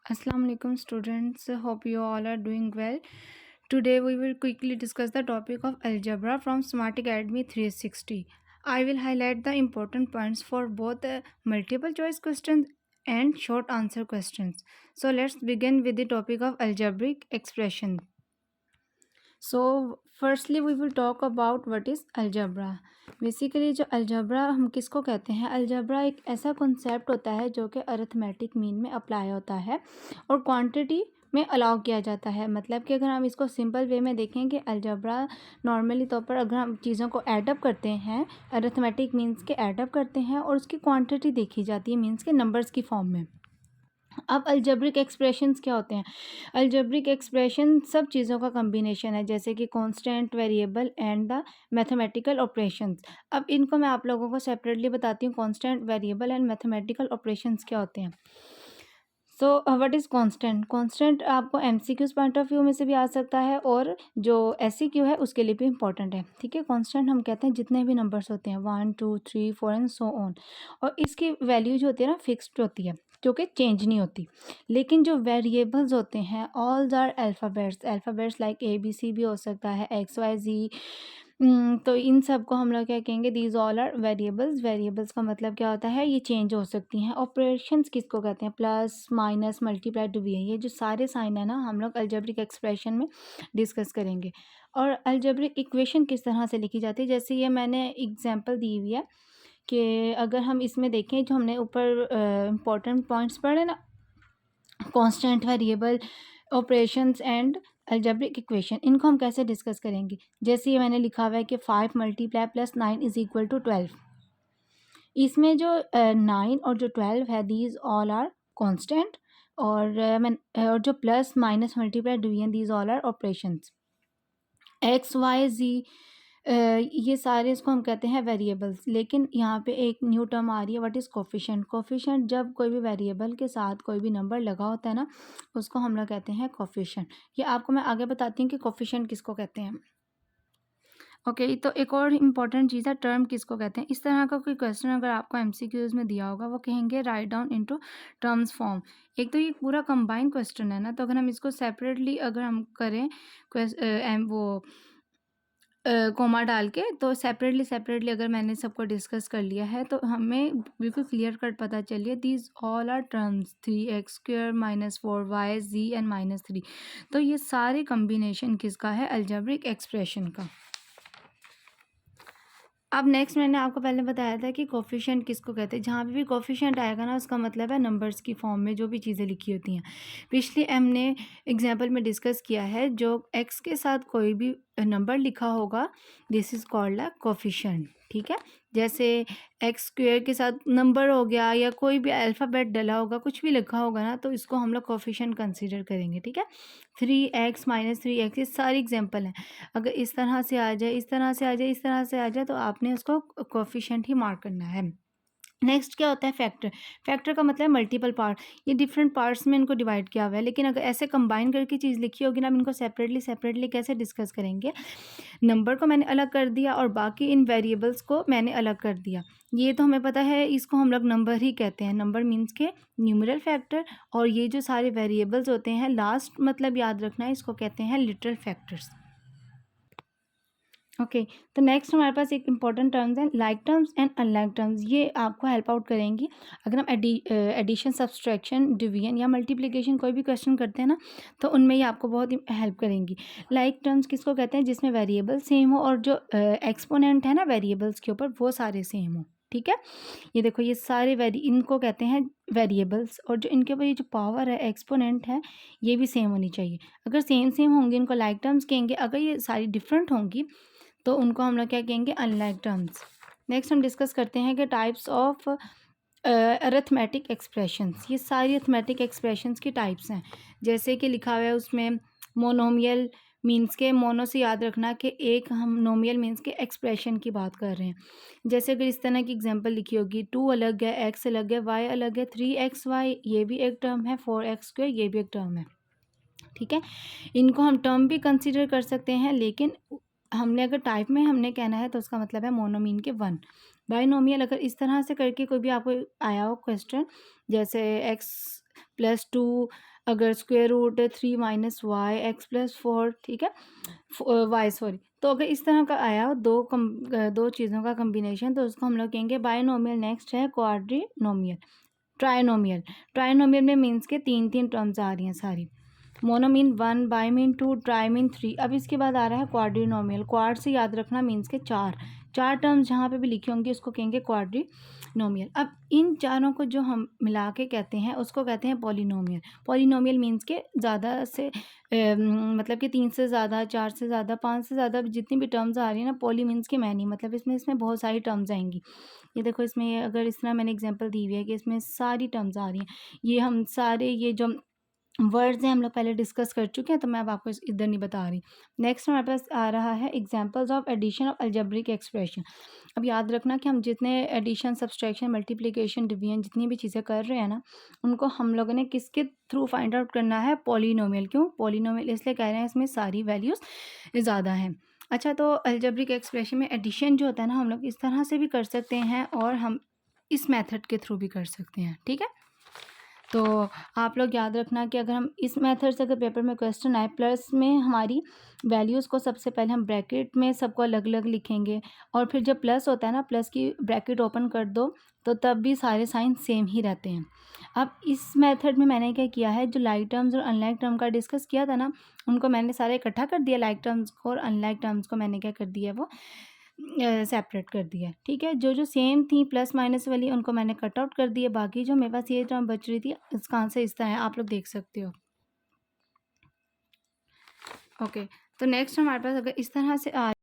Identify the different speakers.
Speaker 1: Assalamu alaikum students, hope you all are doing well. Today we will quickly discuss the topic of algebra from Smart Academy 360. I will highlight the important points for both multiple choice questions and short answer questions. So let's begin with the topic of algebraic expression. So firstly we will talk about what is algebra. Basically जो algebra हम किसको कहते हैं, algebra एक ऐसा concept होता है जो कि अरिथमेटिक मीन में अप्लाई होता है और क्वांटिटी में अलाउ किया जाता है। मतलब कि अगर हम इसको सिंपल वे में देखें कि अलजबरा नॉर्मली तौर पर अगर हम चीज़ों को ऐडअप करते हैं, अरिथमेटिक मीन्स के ऐडअप करते हैं और उसकी क्वांटिटी देखी जाती है मीन्स के नंबर्स की फॉर्म में। अब अलजेब्रिक एक्सप्रेशंस क्या होते हैं? अलजेब्रिक एक्सप्रेशन सब चीज़ों का कॉम्बिनेशन है, जैसे कि constant, variable and the mathematical operations. अब इनको मैं आप लोगों को सेपरेटली बताती हूँ, constant, variable and mathematical operations क्या होते हैं। So what is constant? Constant आपको एमसीक्यूज पॉइंट ऑफ व्यू में से भी आ सकता है और जो एससीक्यू है उसके लिए भी इंपॉर्टेंट है। ठीक है, कांस्टेंट हम कहते हैं जितने भी नंबर्स होते हैं 1 2 3 4 एंड सो ऑन, और इसकी वैल्यू जो होती है ना फिक्स्ड होती है, जो कि चेंज नहीं होती। लेकिन जो वेरिएबल्स होते हैं all are alphabets like ABC भी हो सकता है, XYZ। तो इन सब को हम लोग क्या कहेंगे, these all are variables. Variables का मतलब क्या होता है, ये चेंज हो सकती हैं। ऑपरेशंस किसको कहते हैं? प्लस, माइनस, मल्टीप्लाई, डिवीजन, ये जो सारे साइन है ना हम लोग अलजेब्रिक एक्सप्रेशन में डिस्कस करेंगे। और अलजेब्रिक इक्वेशन किस तरह से लिखी जाती है, जैसे ये मैंने एग्जांपल दी हुई है कि अगर हम इसमें देखें जो हमने ऊपर इम्पोर्टेंट पॉइंट्स पढ़े ना, constant, variable, operations and algebraic equation, इनको हम कैसे डिस्कस करेंगे। जैसे ये मैंने लिखा हुआ है कि 5 multiply plus 9 is equal to 12। इसमें जो 9 और जो 12 है दीज ऑल आर कांस्टेंट, और जो plus minus multiply division these all are operations. XYZ ये सारे इसको हम कहते हैं वेरिएबल्स। लेकिन यहाँ पे एक न्यू टर्म आ रही है, व्हाट इज़ कोफिशिएंट। कोफिशिएंट जब कोई भी वेरिएबल के साथ कोई भी नंबर लगा होता है ना, उसको हम लोग कहते हैं कोफिशिएंट। ये आपको मैं आगे बताती हूँ कि कोफिशिएंट किसको कहते हैं। ओके, तो एक और इम्पॉर्टेंट चीज़ है, टर्म किसको कहते हैं। इस तरह का कोई क्वेश्चन अगर आपको एमसीक्यूज में दिया होगा, वो कहेंगे write down into terms form. एक तो ये पूरा कंबाइंड क्वेश्चन है ना, तो अगर हम इसको सेपरेटली अगर हम करें वो कोमा डाल के, तो सेपरेटली अगर मैंने सबको डिस्कस कर लिया है तो हमें बिल्कुल क्लियर कट पता चलिए these all are terms 3x² minus 4y z and -3। तो ये सारे कम्बिनेशन किसका है? अलजेब्रिक एक्सप्रेशन का। अब नेक्स्ट मैंने आपको पहले बताया था कि कोफिशिएंट किसको कहते हैं। जहाँ पे भी कोफिशिएंट आएगा ना, उसका मतलब है नंबर्स की फॉर्म में जो भी चीज़ें लिखी होती हैं। पिछले हमने एग्जांपल में डिस्कस किया है, जो एक्स के साथ कोई भी नंबर लिखा होगा this is called a coefficient. ठीक है, जैसे x² के साथ नंबर हो गया या कोई भी अल्फ़ाबेट डला होगा, कुछ भी लिखा होगा ना, तो इसको हम लोग कोफिशिएंट कंसीडर करेंगे। ठीक है, 3x माइनस 3x, ये सारी एग्जांपल हैं। अगर इस तरह से आ जाए, इस तरह से आ जाए, इस तरह से आ जाए, तो आपने उसको कोफिशिएंट ही मार्क करना है। नेक्स्ट क्या होता है? फैक्टर। फैक्टर का मतलब मल्टीपल पार्ट। ये डिफरेंट पार्ट्स में इनको डिवाइड किया हुआ है, लेकिन अगर ऐसे कंबाइन करके चीज़ लिखी होगी ना, हम इनको सेपरेटली कैसे डिस्कस करेंगे। नंबर को मैंने अलग कर दिया और बाकी इन वेरिएबल्स को मैंने अलग कर दिया। ये तो हमें पता है, इसको हम लोग नंबर ही कहते हैं। नंबर मीन्स के न्यूमरल फैक्टर, और ये जो सारे वेरिएबल्स होते हैं लास्ट मतलब याद रखना है, इसको कहते हैं लिटरल फैक्टर्स। ओके, तो नेक्स्ट हमारे पास एक इंपॉर्टेंट टर्म्स हैं, like terms and unlike terms. ये आपको हेल्प आउट करेंगी अगर हम एडिशन, सब्सट्रैक्शन, डिवीजन या मल्टीप्लिकेशन कोई भी क्वेश्चन करते हैं ना, तो उनमें ये आपको बहुत ही हेल्प करेंगी। लाइक टर्म्स किसको कहते हैं? जिसमें वेरिएबल सेम हो और जो एक्सपोनेंट है ना वेरिएबल्स के ऊपर, वो सारे सेम हो। ठीक है, ये देखो, ये सारे इनको कहते हैं वेरिएबल्स, और जो इनके ऊपर ये जो पावर है, एक्सपोनेंट है, ये भी सेम होनी चाहिए। अगर सेम सेम होंगे इनको लाइक टर्म्स कहेंगे, अगर ये सारी डिफरेंट होंगी तो उनको हम लोग क्या कहेंगे? Unlike terms. नेक्स्ट हम डिस्कस करते हैं कि टाइप्स ऑफ अरिथमेटिक एक्सप्रेशंस। ये सारी अरिथमेटिक एक्सप्रेशंस की टाइप्स हैं, जैसे कि लिखा हुआ है उसमें मोनोमियल मीन्स के, मोनो से याद रखना कि एक, हम नोमियल मीन्स के एक्सप्रेशन की बात कर रहे हैं। जैसे अगर इस तरह की एग्जांपल लिखी होगी, 2 अलग है, x अलग है, y अलग है, 3xy ये भी एक टर्म है, 4x² ये भी एक टर्म है। ठीक है, इनको हम टर्म भी कंसिडर कर सकते हैं, लेकिन हमने अगर टाइप में हमने कहना है तो उसका मतलब है मोनोमीन के 1। बाइनोमियल अगर इस तरह से करके कोई भी आपको आया हो क्वेश्चन, जैसे x +2, अगर square root 3 minus y x plus 4, ठीक है, वाई सॉरी। तो अगर इस तरह का आया दो चीज़ों का कम्बिनेशन, तो उसको हम लोग कहेंगे बाइनोमियल। नेक्स्ट है क्वाड्रिनोमियल। ट्राइनोमियल, ट्राइनोमियल में मीन्स के तीन तीन टर्म्स आ रही हैं सारी। Mono mean 1, by mean 2, try mean 3। अब इसके बाद आ रहा है क्वाड्रिनोमियल। क्वाड से याद रखना मीन्स के चार, चार टर्म्स जहाँ पे भी लिखी होंगी उसको कहेंगे क्वाड्रिनोमियल। अब इन चारों को जो हम मिला के कहते हैं उसको कहते हैं पॉलिनोमियल। पॉलिनोमियल मीन्स के ज़्यादा से मतलब कि 3 से ज़्यादा, 4 से ज़्यादा, 5 से ज़्यादा जितनी भी टर्म्स आ रही है ना, पॉली मीन्स के मैनी, मतलब इसमें बहुत सारी टर्म्स आएंगी। ये देखो इसमें, ये अगर इस तरह मैंने एग्जांपल दी हुई है कि इसमें सारी टर्म्स आ रही हैं, ये हम सारे ये जो वर्ड्स हैं हम लोग पहले डिस्कस कर चुके हैं, तो मैं अब आपको इधर नहीं बता रही। नेक्स्ट हमारे पास आ रहा है examples of addition of algebraic expression. अब याद रखना कि हम जितने एडिशन, सब्सट्रैक्शन, मल्टीप्लिकेशन, डिवीजन जितनी भी चीज़ें कर रहे हैं ना, उनको हम लोगों ने किसके थ्रू फाइंड आउट करना है? पॉलिनोमियल। क्यों पॉलिनोमियल? इसलिए कह रहे हैं इसमें सारी वैल्यूज़ ज़्यादा हैं। अच्छा, तो अलजेब्रिक एक्सप्रेशन में एडिशन जो होता है ना, हम लोग इस तरह से भी कर सकते हैं और हम इस मेथड के थ्रू भी कर सकते हैं, ठीक है। तो आप लोग याद रखना कि अगर हम इस मेथड से, अगर पेपर में क्वेश्चन आए, प्लस में हमारी वैल्यूज़ को सबसे पहले हम ब्रैकेट में सबको अलग अलग लिखेंगे, और फिर जब प्लस होता है ना, प्लस की ब्रैकेट ओपन कर दो तो तब भी सारे साइन सेम ही रहते हैं। अब इस मेथड में मैंने क्या किया है, जो लाइक टर्म्स और अनलाइक टर्म का डिस्कस किया था ना, उनको मैंने सारे इकट्ठा कर दिया, लाइक टर्म्स को और अनलाइक टर्म्स को मैंने क्या कर दिया, वो सेपरेट कर दिया, ठीक है। जो जो सेम थी प्लस माइनस वाली, उनको मैंने कट आउट कर दिया। बाकी जो मेरे पास ये टर्म बच रही थी, इसका आंसर इस तरह है, आप लोग देख सकते हो। ओके, तो नेक्स्ट हमारे पास अगर इस तरह से आ